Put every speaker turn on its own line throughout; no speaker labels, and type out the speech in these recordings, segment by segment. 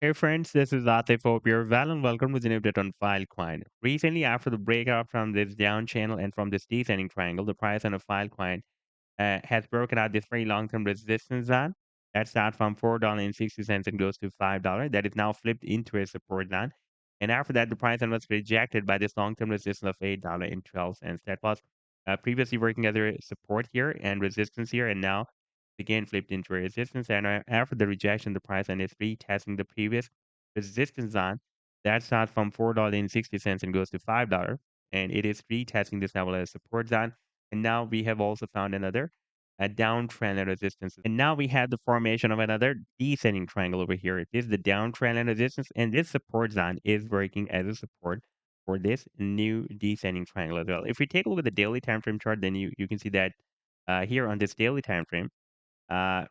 Hey friends, this is Atif. Hope you're well and welcome to the new update on Filecoin. Recently, after the breakout from this down channel and from this descending triangle, the price on a Filecoin has broken out this very long-term resistance zone that starts from $4.60 and goes to $5. That is now flipped into a support zone. And after that, the price was rejected by this long-term resistance of $8.12. That was previously working as a support here and resistance here, and now again flipped into a resistance. And after the rejection, the price is retesting the previous resistance zone that starts from $4.60 and goes to $5. And it is retesting this level as support zone. And now we have also found another a downtrend and resistance. And now we have the formation of another descending triangle over here. It is the downtrend and resistance, and this support zone is working as a support for this new descending triangle as well. If we take a look at the daily time frame chart, then you can see that here on this daily time frame,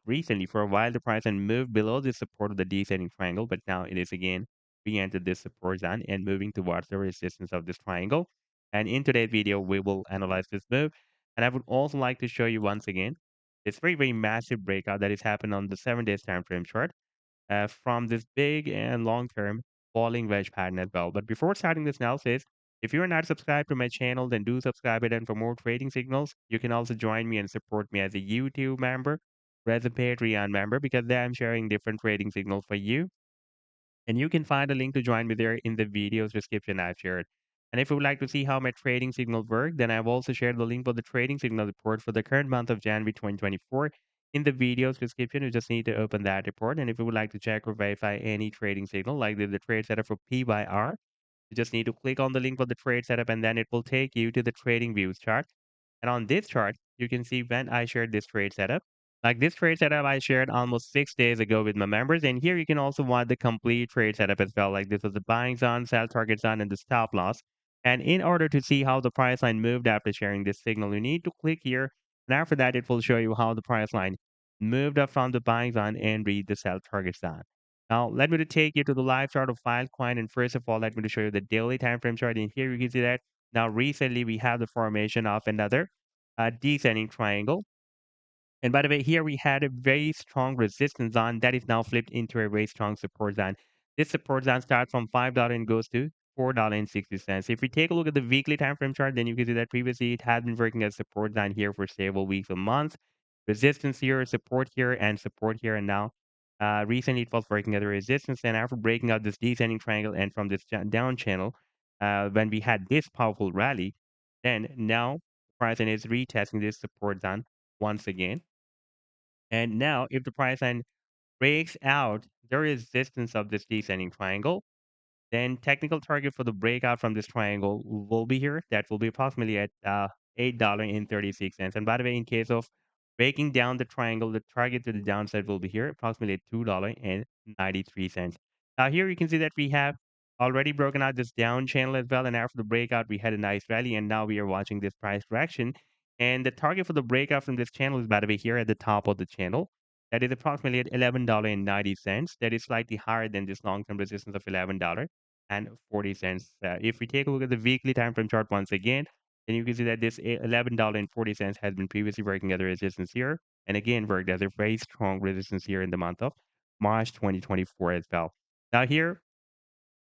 recently for a while the price had moved below the support of the descending triangle, but now it is again re-entered this support zone and moving towards the resistance of this triangle. And in today's video, we will analyze this move. And I would also like to show you once again this very massive breakout that has happened on the 7 days time frame chart from this big and long-term falling wedge pattern as well. But before starting this analysis, if you are not subscribed to my channel, then do subscribe it. And for more trading signals, you can also join me and support me as a YouTube member or as a Patreon member because there I'm sharing different trading signals for you. And you can find a link to join me there in the video's description I've shared. And if you would like to see how my trading signals work, then I've also shared the link for the trading signal report for the current month of January 2024 in the video's description. You just need to open that report. And if you would like to check or verify any trading signal, like the trade setup for PYR, you just need to click on the link for the trade setup and then it will take you to the trading views chart. And on this chart, you can see when I shared this trade setup. Like this trade setup I shared almost 6 days ago with my members. And here you can also watch the complete trade setup as well. Like this was the buying zone, sell target zone, and the stop loss. And in order to see how the price line moved after sharing this signal, you need to click here. And after that, it will show you how the price line moved up from the buying zone and read the sell target zone. Now, let me to take you to the live chart of Filecoin. And first of all, let me to show you the daily time frame chart. And here you can see that now recently we have the formation of another descending triangle. And by the way, here we had a very strong resistance zone that is now flipped into a very strong support zone. This support zone starts from $5 and goes to $4.60. If we take a look at the weekly time frame chart, then you can see that previously it had been working as support zone here for several weeks or months. Resistance here, support here, and now recently it was working as a resistance. And after breaking out this descending triangle and from this down channel, when we had this powerful rally, then now the price is retesting this support zone once again. And now, if the price line breaks out the resistance of this descending triangle, then technical target for the breakout from this triangle will be here. That will be approximately at $8.36. And by the way, in case of breaking down the triangle, the target to the downside will be here, approximately at $2.93. Now here you can see that we have already broken out this down channel as well. And after the breakout, we had a nice rally. And now we are watching this price correction. And the target for the breakout from this channel is, by the way, here at the top of the channel. That is approximately at $11.90. That is slightly higher than this long-term resistance of $11.40. If we take a look at the weekly time frame chart once again, then you can see that this $11.40 has been previously working as a resistance here, and again worked as a very strong resistance here in the month of March 2024 as well. Now here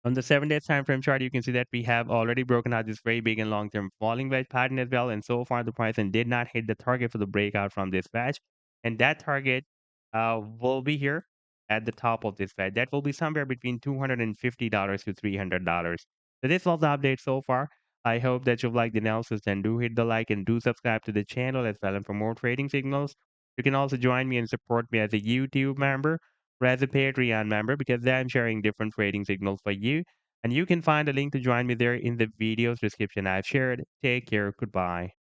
on the 7 days time frame chart, you can see that we have already broken out this very big and long-term falling wedge pattern as well. And so far, the price and did not hit the target for the breakout from this wedge. And that target will be here at the top of this wedge. That will be somewhere between $250 to $300. So this was the update so far. I hope that you've liked the analysis, and do hit the like and do subscribe to the channel as well. And for more trading signals, you can also join me and support me as a YouTube member or as a Patreon member because there I'm sharing different trading signals for you. And you can find a link to join me there in the video's description I've shared. Take care. Goodbye.